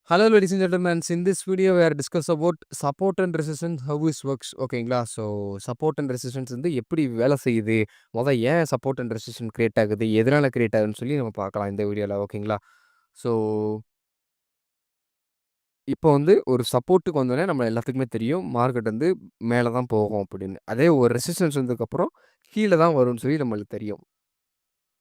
Hello, ladies and gentlemen. In this video, we are discuss about support and resistance, how it works. ஓகேங்களா? So support and resistance வந்து எப்படி வேலை செய்யுது? ஏன் support and resistance create ஆகுது? எதனால create ஆகுதுன்னு சொல்லி நம்ம பார்க்கலாம் இந்த வீடியோல. ஓகேங்களா? ஸோ இப்போ வந்து ஒரு சப்போர்ட்டுக்கு வந்தோனே நம்ம எல்லாத்துக்குமே தெரியும். மார்க்கெட் வந்து மேல தான் போகும் அப்படின்னு. அதே ஒரு ரெசிஸ்டன்ஸ் வந்ததுக்கப்புறம் கீழ தான் வரும்னு சொல்லி நம்மளுக்கு தெரியும்.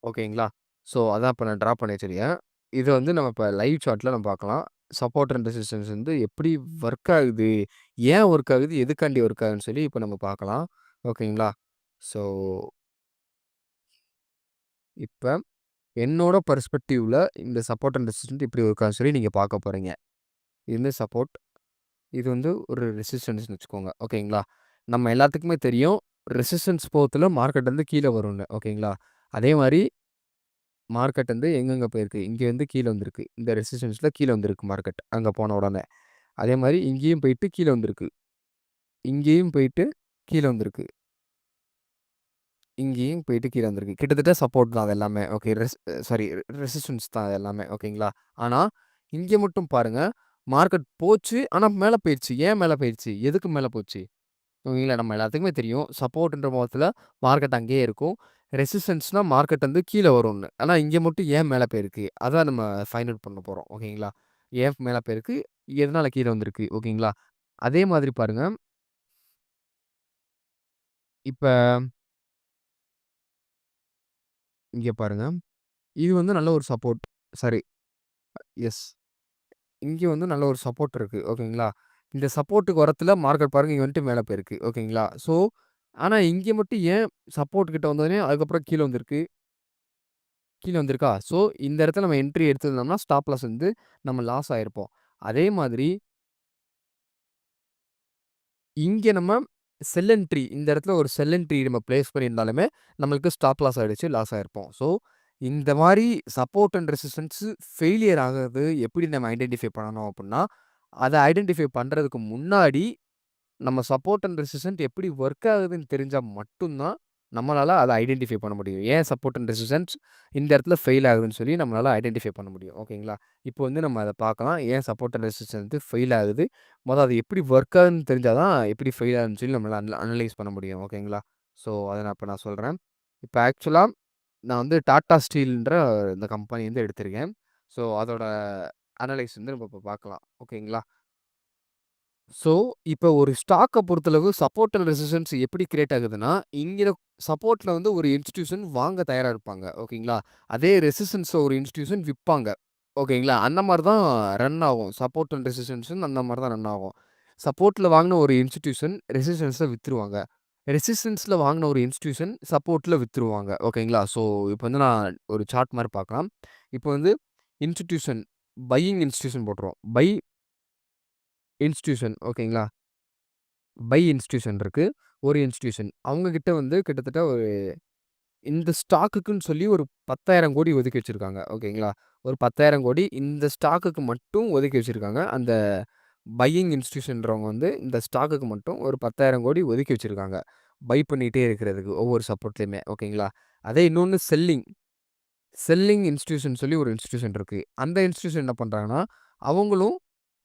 ஓகேங்களா? ஸோ அதான் இப்ப நான் ட்ரா பண்ணி வச்சிருக்கேன். இத வந்து நம்ம இப்ப லைவ் சார்ட்ல நம்ம பார்க்கலாம். சப்போர்ட் அண்ட் ரெசிஸ்டன்ஸ் வந்து எப்படி ஒர்க் ஆகுது? ஏன் ஒர்க் ஆகுது? எதுக்காண்டி ஒர்க் ஆகுதுன்னு சொல்லி இப்ப நம்ம பார்க்கலாம். ஓகேங்களா? ஸோ இப்ப என்னோட பெர்ஸ்பெக்டிவ்ல இந்த சப்போர்ட் அண்ட் ரெசிஸ்டன்ஸ் இப்படி ஒர்க் ஆகுதுன்னு சொல்லி நீங்க பார்க்க போறீங்க. இது வந்து சப்போர்ட். இது வந்து ஒரு ரெசிஸ்டன்ஸ்ன்னு வச்சுக்கோங்க. ஓகேங்களா? நம்ம எல்லாத்துக்குமே தெரியும். ரெசிஸ்டன்ஸ் போகத்துல மார்க்கெட் வந்து கீழ வரும்னு. ஓகேங்களா? அதே மாரி மார்க்கெட் வந்து எங்கெங்க போயிருக்கு? இங்க வந்து கீழ வந்திருக்கு. இந்த ரெசிஸ்டன்ஸ்ல கீழ வந்திருக்கு மார்க்கெட். அங்க போன உடனே. அதே மாரி இங்கேயும் போயிட்டு கீழ வந்திருக்கு. இங்கேயும் போயிட்டு கீழ வந்திருக்கு. இங்கேயும் போயிட்டு கீழ வந்திருக்கு. கிட்டத்தட்ட சப்போர்ட் தான் அது எல்லாமே. ஓகே. சாரி ரெசிஸ்டன்ஸ் தான் அது எல்லாமே. ஓகேங்களா? ஆனா, இங்க மட்டும் பாருங்க. மார்க்கெட் போச்சு. ஆனா மேல போயிருச்சு. ஏன் மேல போயிருச்சு? எதுக்கு மேல போச்சு? ஓகேங்களா? நம்ம எல்லாத்துக்குமே தெரியும். சப்போர்ட்ன்ற பட்சத்துல மார்க்கெட் அங்கேயே இருக்கும். ரெசிஸ்டன்ஸ்னா மார்க்கெட் வந்து கீழ வரும்னு. ஆனா இங்க மட்டும் ஏன் மேல போயிருக்கு? அதான் நம்ம ஃபைண்ட் அவுட் பண்ண போறோம். ஓகேங்களா? ஏன் மேல போயிருக்கு? எதனால கீழ வந்திருக்கு? ஓகேங்களா? அதே மாதிரி பாருங்க. இப்ப இங்க பாருங்க. இது வந்து நல்ல ஒரு சப்போர்ட். சாரி. எஸ். இங்க வந்து நல்ல ஒரு சப்போர்ட் இருக்கு. ஓகேங்களா? இந்த சப்போர்ட்க்கு வரத்துல மார்க்கெட் பாருங்க இங்க வந்துட்டு மேல போயிருக்கு. ஓகேங்களா? ஸோ, ஆனா இங்க மட்டும் ஏன் சப்போர்ட் கிட்ட வந்தோனே அதுக்கப்புறம் கீழ வந்திருக்கு? கீழ வந்திருக்கா? ஸோ, இந்த இடத்துல நம்ம என்ட்ரி எடுத்திருந்தோம்னா, ஸ்டாப் லாஸ் வந்து நம்ம லாஸ் ஆயிருப்போம். அதே மாதிரி இங்க நம்ம செல் என்ட்ரி இந்த இடத்துல ஒரு செல் என்ட்ரி நம்ம பிளேஸ் பண்ணியிருந்தாலுமே, நம்மளுக்கு ஸ்டாப் லாஸ் ஆயிடுச்சு. லாஸ் ஆயிருப்போம். ஸோ, இந்த மாரி சப்போர்ட் அண்ட் ரெசிஸ்டன்ஸ் ஃபெயிலியர் ஆகுறது எப்படி நம்ம ஐடென்டிஃபை பண்ணணும் அப்புட்ன்னா, அத ஐடென்டிஃபை பண்றதுக்கு முன்னாடி நம்ம சப்போர்ட் அண்ட் ரெசிஸ்டன்ட் எப்படி ஒர்க் ஆகுதுன்னு தெரிஞ்சா மட்டும் தான், நம்மளால அத ஐடென்டிஃபை பண்ண முடியும். ஏன் சப்போர்ட் அண்ட் ரெசிஸ்டன்ஸ் இந்த இடத்துல ஃபெயில் ஆகுதுன்னு சொல்லி நம்மளால ஐடென்டிஃபை பண்ண முடியும். ஓகேங்களா? இப்போ வந்து நம்ம அத பார்க்கலாம். ஏன் சப்போர்ட் அண்ட் ரெசிஸ்டன்ஸ் வந்து ஃபெயில் ஆகுது? அது எப்படி ஒர்க் ஆகுதுன்னு தெரிஞ்சா தான், எப்படி ஃபெயில் ஆகுதுன்னு சொல்லி நம்மளால அனலைஸ் பண்ண முடியும். ஓகேங்களா? ஸோ, அத நான் சொல்றேன். இப்ப ஆக்சுவலா நான் வந்து டாடா ஸ்டீல்ன்ற இந்த கம்பெனி வந்து எடுத்திருக்கேன். ஸோ, அதோட அனலைஸ் வந்து நம்ம இப்ப பார்க்கலாம். ஓகேங்களா? ஸோ, இப்ப ஒரு ஸ்டாக்க பொறுத்தளவு சப்போர்ட் அண்ட் ரெசிஸ்டன்ஸ் எப்படி கிரியேட் ஆகுதுன்னா, இங்க சப்போர்ட்ல வந்து ஒரு இன்ஸ்டிடியூஷன் வாங்க தயாரா இருப்பாங்க. ஓகேங்களா? அதே ரெசிஸ்டன்ஸ ஒரு இன்ஸ்டிடியூஷன் விப்பாங்க. ஓகேங்களா? அந்த மாரி தான் ரன் ஆகும். சப்போர்ட் அண்ட் ரெசிஸ்டன்ஸ்ன்னு அந்த மாரி தான் ரன் ஆகும். சப்போர்ட்ல வாங்குன ஒரு இன்ஸ்டிடியூஷன் ரெசிஸ்டன்ஸ்ல வித்துருவாங்க. ரெசிஸ்டன்ஸ்ல வாங்குன ஒரு இன்ஸ்டிடியூஷன் சப்போர்ட்ல வித்துருவாங்க. ஓகேங்களா? ஸோ, இப்ப வந்து நான் ஒரு சார்ட் மாரி பார்க்கலாம். இப்ப வந்து இன்ஸ்டிடியூஷன் பையிங் இன்ஸ்டிடியூஷன் போட்டுருவோம். இன்ஸ்டிடியூஷன் ஓகேங்களா? பை இன்ஸ்டிடியூஷன் இருக்கு. ஒரு இன்ஸ்டிடியூஷன். அவங்க கிட்ட வந்து கிட்டத்தட்ட ஒரு இந்த ஸ்டாக்குக்குன்னு சொல்லி ஒரு 10,000,00,00,000 ஒதுக்கி வச்சிருக்காங்க. ஓகேங்களா? ஒரு 10,000,00,00,000 இந்த ஸ்டாக்குக்கு மட்டும் ஒதுக்கி வச்சிருக்காங்க. அந்த பையிங் இன்ஸ்டிடியூஷன்றவங்க வந்து இந்த ஸ்டாக்குக்கு மட்டும் ஒரு 10,000,00,00,000 ஒதுக்கி வச்சிருக்காங்க. பை பண்ணிட்டே இருக்கிறதுக்கு ஒவ்வொரு சப்போர்ட்லயுமே. ஓகேங்களா? அதே இன்னொன்னு செல்லிங் இன்ஸ்டிடியூஷன் சொல்லி ஒரு இன்ஸ்டிடியூஷன் இருக்கு. அந்த இன்ஸ்டிடியூஷன் என்ன பண்றாங்கன்னா, அவங்களும்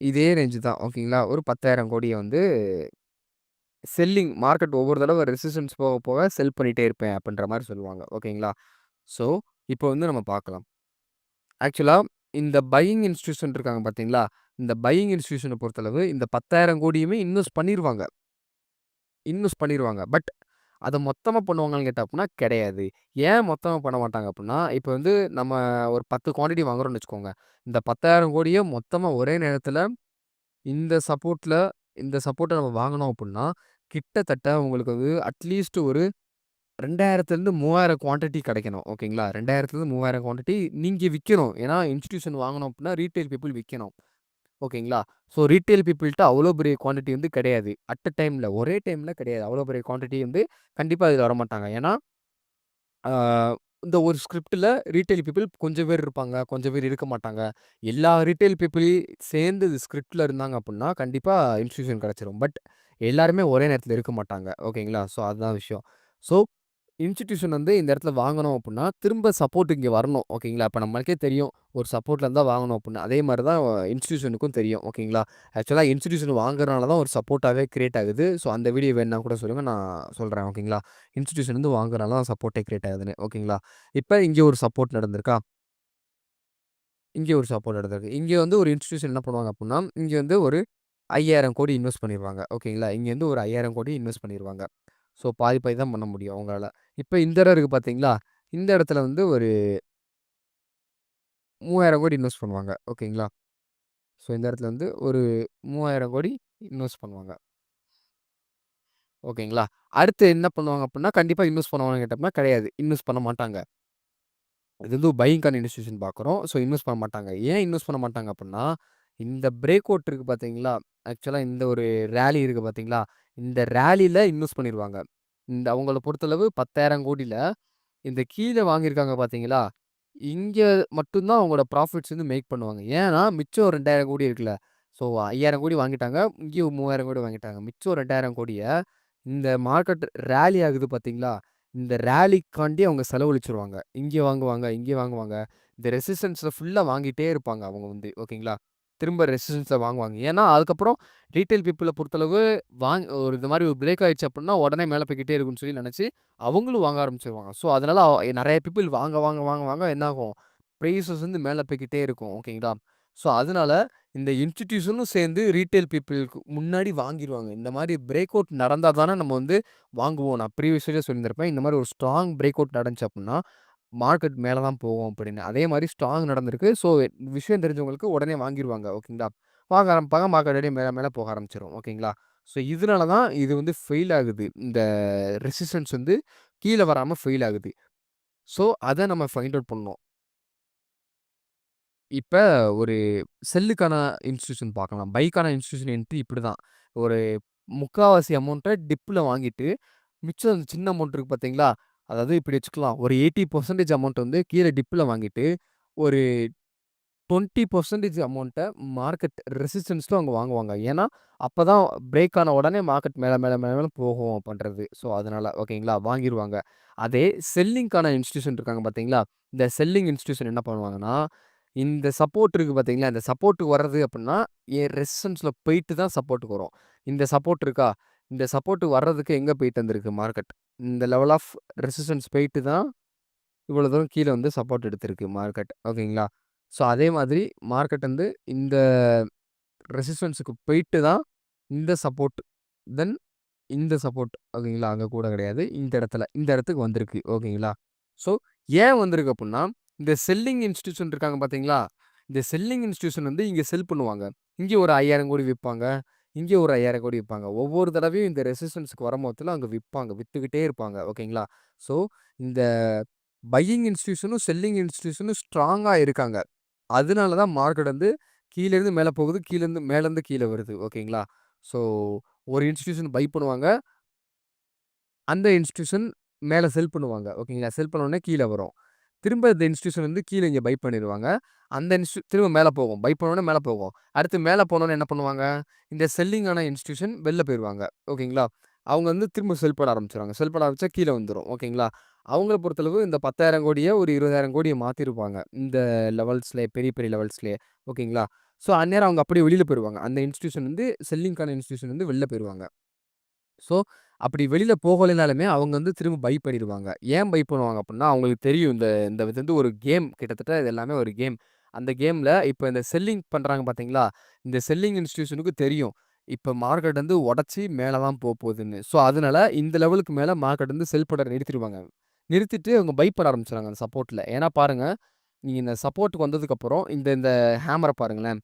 இதே ரேஞ்ச் தான். ஓகேங்களா? ஒரு 10,000,00,00,000 வந்து மார்க்கெட் ஒவ்வொரு தடவ ரெசிஸ்டன்ஸ் போக, போக செல் பண்ணிட்டே இருப்பேன் அப்டின்ற மாரி சொல்லுவாங்க. ஓகேங்களா? ஸோ, இப்போ வந்து நம்ம பார்க்கலாம். ஆக்சுவலா இந்த பையிங் இன்ஸ்டிடியூஷன் இருக்காங்க பார்த்தீங்களா? இந்த பையிங் இன்ஸ்டிடியூஷன பொறுத்தளவு இந்த 10,000,00,00,000யுமே இன்வெஸ்ட் பண்ணிருவாங்க. பட் அத மொத்தமா பண்ணுவாங்களான்னு கேட்டா அப்டின்னா கிடையாது. ஏன் மொத்தமா பண்ண மாட்டாங்க அப்டின்னா, இப்ப வந்து நம்ம ஒரு 10 குவான்டிட்டி வாங்குறோம்னு வச்சுக்கோங்க. இந்த 10,000,00,00,000 மொத்தமா ஒரே நேரத்துல இந்த சப்போர்ட்ல இந்த சப்போர்ட்ட நம்ம வாங்குனோம் அப்டின்னா, கிட்டத்தட்ட உங்களுக்கு வந்து அட்லீஸ்ட் ஒரு 2000லேருந்து 3000 குவான்டிட்டி கிடைக்கணும். ஓகேங்களா? 2000லேருந்து 3000 குவான்டிட்டி நீங்க விக்கணும். ஏன்னா, இன்ஸ்டிடியூஷன் வாங்கணும் அப்டின்னா, ரீட்டெயில் பீப்பிள் விக்கணும். ஓகேங்களா? ஸோ ரீட்டெயில் பீப்பிள்ட்ட அவ்ளோ பெரிய குவான்டிட்டி வந்து கிடையாது. அட் அ டைம்ல ஒரே டைம்ல கிடையாது. அவ்ளோ பெரிய குவான்டிட்டி வந்து கண்டிப்பா இதுல வரமாட்டாங்க. ஏன்னா, ஆ இந்த ஒரு ஸ்கிரிப்ட்ல ரீட்டெயில் பீப்பிள் கொஞ்சம் பேர் இருப்பாங்க. கொஞ்சம் பேர் இருக்க மாட்டாங்க. எல்லா ரீட்டெயில் பீப்பிள் சேர்ந்து ஸ்கிரிப்ட்ல இருந்தாங்க அப்டின்னா, கண்டிப்பா இன்ஸ்டிடியூஷன் கிடைச்சிரும். பட் எல்லாருமே ஒரே நேரத்துல இருக்க மாட்டாங்க. ஓகேங்களா? ஸோ அதுதான் விஷயம். ஸோ இன்ஸ்டிடியூஷன் வந்து இந்த இடத்துல வாங்கணும் அப்புட்ன்னா, திரும்ப சப்போர்ட் இங்க வரணும். ஓகேங்களா? இப்ப நம்மளுக்கே தெரியும். ஒரு சப்போர்ட்ல இருந்தா வாங்கணும் அப்புட்ன்னு. அதே மாரி தான் இன்ஸ்டிடியூஷனுக்கும் தெரியும். ஓகேங்களா? ஆக்சுவலா இன்ஸ்டிடியூஷன் வாங்குறனால தான் ஒரு சப்போர்ட்டாவே கிரியேட் ஆகுது. ஸோ அந்த வீடியோ வேணுனா கூட சொல்லுங்க. நான் சொல்றேன். ஓகேங்களா? இன்ஸ்டிடியூஷன் வந்து வாங்குறனால தான் சப்போர்ட்டே கிரியேட் ஆகுதுன்னு. ஓகேங்களா? இப்ப இங்க ஒரு சப்போர்ட் நடந்திருக்கா? இங்க ஒரு சப்போர்ட் நடந்திருக்கு. இங்க வந்து ஒரு இன்ஸ்டிடியூஷன் என்ன பண்ணுவாங்க அப்புட்ன்னா, இங்க வந்து ஒரு 5,000,00,00,000 இன்வெஸ்ட் பண்ணிருவாங்க. ஓகேங்களா? இங்கேருந்து ஒரு 5,000,00,00,000 இன்வெஸ்ட் பண்ணிருவாங்க. ஸோ பாதி பாதி தான் பண்ண முடியும் அவங்களால. இப்ப இந்த இடம் இருக்கு பார்த்தீங்களா? இந்த இடத்துல வந்து ஒரு 3,000,00,00,000 இன்வெஸ்ட் பண்ணுவாங்க. ஓகேங்களா? ஸோ இந்த இடத்துல வந்து ஒரு 3,000,00,00,000 இன்வெஸ்ட் பண்ணுவாங்க. ஓகேங்களா? அடுத்து என்ன பண்ணுவாங்க அப்புட்ன்னா, கண்டிப்பா இன்வெஸ்ட் பண்ணுவாங்களான்னு கேட்டோம்னா, கிடையாது. இன்வெஸ்ட் பண்ண மாட்டாங்க. இது வந்து பையிங்கான இன்ஸ்டிடியூஷன் பார்க்குறோம். ஸோ இன்வெஸ்ட் பண்ண மாட்டாங்க. ஏன் இன்வெஸ்ட் பண்ண மாட்டாங்க அப்புட்ன்னா, இந்த பிரேக் அவுட் இருக்கு பார்த்தீங்களா? ஆக்சுவலா இந்த ஒரு ராலி இருக்கு பார்த்தீங்களா? இந்த ராலில இன்வெஸ்ட் பண்ணிருவாங்க. இந்த அவங்கள பொறுத்தளவு 10,000,00,00,000ல இந்த கீழ வாங்கியிருக்காங்க பார்த்தீங்களா? இங்க மட்டும் தான் அவங்களோட ப்ராஃபிட்ஸ் வந்து மேக் பண்ணுவாங்க. ஏன்னா, மிச்சம் 2,000,00,00,000 இருக்குல்ல. ஸோ 5,000,00,00,000 வாங்கிட்டாங்க. இங்கேயும் 3,000,00,00,000 வாங்கிட்டாங்க. மிச்சம் 2,000,00,000 இந்த மார்க்கெட் ராலி ஆகுது பார்த்தீங்களா? இந்த ராலிக்காண்டி அவங்க செலவழிச்சுருவாங்க. இங்கே வாங்குவாங்க, இங்கே வாங்குவாங்க. இந்த ரெசிஸ்டன்ஸ்ல ஃபுல்லா வாங்கிட்டே இருப்பாங்க அவங்க வந்து. ஓகேங்களா? திரும்ப ரெசிஸ்டன்ஸ்ல வாங்குவாங்க. ஏன்னா, அதுக்கப்புறம் ரீட்டெயில் பீப்பிள பொறுத்தளவு ஒரு இந்த மாரி ஒரு பிரேக் ஆயிடுச்சு அப்புட்ன்னா, உடனே மேல போய்க்கிட்டே இருக்குன்னு சொல்லி நெனச்சு, அவங்களும் வாங்க ஆரம்பிச்சுருவாங்க. ஸோ, அதனால நெறைய பீப்பிள் வாங்க, வாங்க, வாங்க, வாங்க என்ன ஆகும்? பிரைஸஸ் வந்து மேல போய்க்கிட்டே இருக்கும். ஓகேங்களா? ஸோ, அதனால இந்த இன்ஸ்டிடியூஷனும் சேர்ந்து ரீட்டெயில் பீப்பிள்க்கு முன்னாடி வாங்கிருவாங்க. இந்த மாரி பிரேக் அவுட் நடந்தா தானே நம்ம வந்து வாங்குவோம். நான் ப்ரீவியஸ் வீடியோ சொல்லியிருந்திருப்பேன். இந்த மாரி ஒரு ஸ்ட்ராங் பிரேக் அவுட் நடந்துச்சு அப்புட்ன்னா, மார்க்கெட் மேல தான் போகும் அப்படின்னு. அதே மாரி ஸ்ட்ராங் நடந்திருக்கு. ஸோ, விஷயம் தெரிஞ்சவங்களுக்கு உடனே வாங்கிருவாங்க. ஓகேங்களா? வாங்க ஆரம்பிப்பாங்க. மார்க்கெட் அப்படியே மேல மேல போக ஆரம்பிச்சுரும். ஓகேங்களா? ஸோ, இதனால தான் இது வந்து ஃபெயில் ஆகுது. இந்த ரெசிஸ்டன்ஸ் வந்து கீழ வராம ஃபெயில் ஆகுது. ஸோ, அத நம்ம ஃபைண்ட் அவுட் பண்ணணும். இப்ப ஒரு செல்லுக்கான இன்ஸ்டிடியூஷன் பார்க்கலாம். பைக்கான இன்ஸ்டிடியூஷன் என்ட்ரி இப்படிதான். ஒரு 3/4 அமௌண்ட்ட டிப்ல வாங்கிட்டு, மிச்சம் அந்த சின்ன அமௌண்ட் இருக்கு பார்த்தீங்களா? அதாவது இப்படி வச்சுக்கலாம். ஒரு 80% அமௌண்ட் வந்து கீழ டிப்ல வாங்கிட்டு, ஒரு 20% அமௌண்ட்ட மார்க்கெட் ரெசிஸ்டன்ஸ்ல அவங்க வாங்குவாங்க. ஏன்னா, அப்பதான் பிரேக் ஆன உடனே மார்க்கெட் மேல, மேல, மேல, மேல போகும் பண்றது. ஸோ, அதனால ஓகேங்களா? வாங்கிருவாங்க. அதே செல்லிங்க்கான இன்ஸ்டிடியூஷன் இருக்காங்க பார்த்தீங்களா? இந்த செல்லிங் இன்ஸ்டிடியூஷன் என்ன பண்ணுவாங்கன்னா, இந்த சப்போர்ட் இருக்கு பார்த்தீங்களா? இந்த சப்போர்ட்க்கு வர்றது அப்புட்ன்னா, ரெசிஸ்டன்ஸ்ல போயிட்டு தான் சப்போர்ட்க்கு வரும். இந்த சப்போர்ட் இருக்கா? இந்த சப்போர்ட் வர்றதுக்கு எங்க போயிட்டு வந்திருக்கு மார்க்கெட்? இந்த லெவல் ஆஃப் ரெசிஸ்டன்ஸ் போயிட்டு தான் இவ்வளோ தூரம் கீழ வந்து சப்போர்ட் எடுத்திருக்கு மார்க்கெட். ஓகேங்களா? ஸோ, அதே மாதிரி மார்க்கெட் வந்து இந்த ரெசிஸ்டன்ஸ்க்கு போயிட்டு தான் இந்த சப்போர்ட், தென் இந்த சப்போர்ட் ஓகேங்களா? அங்க கூட கிடையாது. இந்த இடத்துல, இந்த இடத்துக்கு வந்திருக்கு. ஓகேங்களா? ஸோ, ஏன் வந்திருக்கு அப்புட்ன்னா, இந்த செல்லிங் இன்ஸ்டிடியூஷன் இருக்காங்க பார்த்தீங்களா? இந்த செல்லிங் இன்ஸ்டிடியூஷன் வந்து இங்க செல் பண்ணுவாங்க. இங்க ஒரு 5,000,00,00,000 விப்பாங்க. இங்க ஒரு 5,000,00,00,000 விப்பாங்க. ஒவ்வொரு தடவையும் இந்த ரெசிஸ்டன்ஸ்க்கு வரும்போதெல்லாம் அங்க விப்பாங்க. வித்துக்கிட்டே இருப்பாங்க. ஓகேங்களா? ஸோ, இந்த பையிங் இன்ஸ்டிடியூஷனும், செல்லிங் இன்ஸ்டிடியூஷனும் ஸ்ட்ராங்கா இருக்காங்க. அதனால தான் மார்க்கெட் வந்து கீழேருந்து மேல போகுது. கீழேருந்து மேலேருந்து கீழ வருது. ஓகேங்களா? ஸோ, ஒரு இன்ஸ்டிடியூஷன் பை பண்ணுவாங்க. அந்த இன்ஸ்டிடியூஷன் மேல செல் பண்ணுவாங்க. ஓகேங்களா? செல் பண்ண உடனே கீழ வரும். திரும்ப இந்த இன்ஸ்டிடியூஷன் வந்து கீழ இங்க பை பண்ணிருவாங்க. அந்த திரும்ப மேல போகும். பை பண்ண உடனே மேல போகும். அடுத்து மேல போனோனே என்ன பண்ணுவாங்க? இந்த செல்லிங் ஆன இன்ஸ்டிடியூஷன் வெளில போயிருவாங்க. ஓகேங்களா? அவங்க வந்து திரும்ப செல் பண்ண ஆரம்பிச்சுருவாங்க. செல் பண்ண ஆரம்பிச்சா கீழ வந்துரும். ஓகேங்களா? அவங்கள பொறுத்தளவு இந்த 10,000,00,00,000 ஒரு 20,000,00,00,000 மாத்திருப்பாங்க. இந்த லெவல்ஸ்லயே பெரிய பெரிய லெவல்ஸ்லயே. ஓகேங்களா? ஸோ அந்நேரம் அவங்க அப்படியே வெளில போயிருவாங்க. அந்த இன்ஸ்டிடியூஷன் வந்து செல்லிங்க்கான இன்ஸ்டிடியூஷன் வந்து வெளில போயிருவாங்க. ஸோ, அப்படி வெளில போகலைனாலுமே அவங்க வந்து திரும்ப பை பண்ணிருவாங்க. ஏன் பை பண்ணுவாங்க அப்புட்ன்னா, அவங்களுக்கு தெரியும் இந்த இந்த இது வந்து ஒரு கேம். கிட்டத்தட்ட இது எல்லாமே ஒரு கேம். அந்த கேம்ல இப்ப இந்த செல்லிங் பண்றாங்க பார்த்தீங்களா? இந்த செல்லிங் இன்ஸ்டிடியூஷனுக்கு தெரியும். இப்ப மார்க்கெட் வந்து உடைச்சு மேல தான் போப்போதுன்னு. ஸோ, அதனால இந்த லெவலுக்கு மேல மார்க்கெட் வந்து செல் பண்ண நிறுத்திருவாங்க. நிறுத்திட்டு அவங்க பை பண்ண ஆரம்பிச்சுருவாங்க அந்த சப்போர்ட்ல. ஏன்னா பாருங்க, நீங்க இந்த சப்போர்ட்க்கு வந்ததுக்கப்புறம் இந்த இந்த ஹேமர பாருங்களேன்.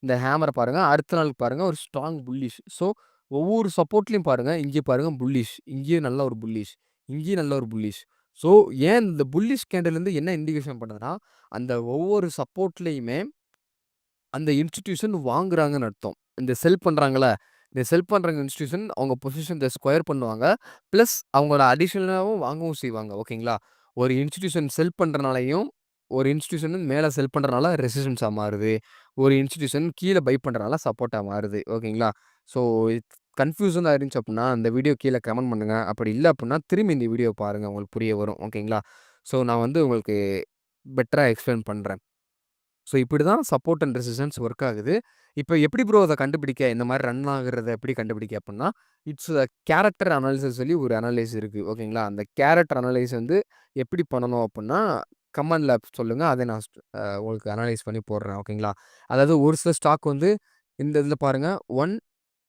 இந்த ஹேமர பாருங்க. அடுத்த நாளுக்கு பாருங்க ஒரு ஸ்ட்ராங் புல்லிஷ். ஸோ, ஒவ்வொரு சப்போர்ட்லயும் பாருங்க, இங்க பாருங்க புல்லிஷ். இங்கேயும் நல்ல ஒரு புல்லிஷ். இங்கேயும் நல்ல ஒரு புல்லிஷ். ஸோ, ஏன் இந்த புல்லிஷ் கேண்டில் வந்து என்ன இண்டிகேஷன் பண்ணுதுன்னா, அந்த ஒவ்வொரு சப்போர்ட்லயுமே அந்த இன்ஸ்டிடியூஷன் வாங்குறாங்கன்னு அர்த்தம். இந்த செல் பண்றாங்கல்ல, இந்த செல் பண்ற இன்ஸ்டிடியூஷன் அவங்க பொசிஷன்ஸ ஸ்கொயர் பண்ணுவாங்க. பிளஸ் அவங்களோட அடிஷனலாவும் வாங்கவும் செய்வாங்க. ஓகேங்களா? ஒரு இன்ஸ்டிடியூஷன் செல் பண்றனாலயும், ஒரு இன்ஸ்டிடியூஷன் மேல செல் பண்றனால ரெசிஸ்டன்ஸா மாறுது. ஒரு இன்ஸ்டிடியூஷன் கீழ பை பண்றனால சப்போர்ட்டா மாறுது. ஓகேங்களா? ஸோ, கன்ஃப்யூஷனா இருந்துச்சு அப்டின்னா, அந்த வீடியோ கீழ கமெண்ட் பண்ணுங்க. அப்படி இல்ல அப்டின்னா, திரும்பி இந்த வீடியோ பாருங்க. உங்களுக்கு புரிய வரும். ஓகேங்களா? ஸோ நான் வந்து உங்களுக்கு பெட்டரா எக்ஸ்பிளைன் பண்றேன். ஸோ இப்படிதான் சப்போர்ட் அண்ட் ரெசிஸ்டன்ஸ் ஒர்க் ஆகுது. இப்ப எப்படி ப்ரோ அத கண்டுபிடிக்க? இந்த மாரி ரன் ஆகுறத எப்படி கண்டுபிடிக்க அப்டின்னா, இட்ஸ் அ கேரக்டர் அனாலிசிஸ் சொல்லி ஒரு அனலைஸ் இருக்கு. ஓகேங்களா? அந்த கேரக்டர் அனலைஸ் வந்து எப்படி பண்ணணும் அப்டின்னா, கமெண்ட்ல சொல்லுங்க. அத நான் உங்களுக்கு அனலைஸ் பண்ணி போடுறேன். ஓகேங்களா? அதாவது ஒரு சில ஸ்டாக் வந்து இந்த இதுல பாருங்க 1,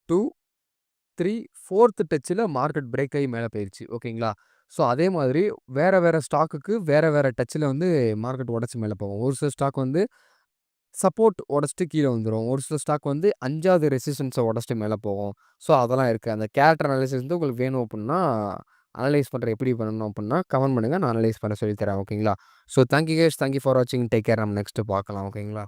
2, 3, 4த் டச்சுல மார்க்கெட் பிரேக் ஆயி மேல போயிருச்சு. ஓகேங்களா? ஸோ அதே மாதிரி வேற வேற ஸ்டாக்குக்கு வேற வேற டச்சுல வந்து மார்க்கெட் உடைச்சு மேல போகும். ஒரு சில ஸ்டாக் வந்து சப்போர்ட் உடைச்சுட்டு கீழ வந்துரும். ஒரு சில ஸ்டாக் வந்து 5வது ரெசிஸ்டன்ஸ உடைச்சுட்டு மேல போகும். ஸோ அதெல்லாம் இருக்கு. அந்த கேரக்டர் அனாலிசிஸ் வந்து உங்களுக்கு வேணும் அப்டின்னா, அனலைஸ் பண்ற எப்படி பண்ணணும் அப்டின்னா, கமெண்ட் பண்ணுங்க. நான் அனலைஸ் பண்ண சொல்லி தரேன். ஓகேங்களா? So thank you guys. Thank you for வாட்சிங். Take care. நம்ம நெக்ஸ்ட் பார்க்கலாம். ஓகேங்களா?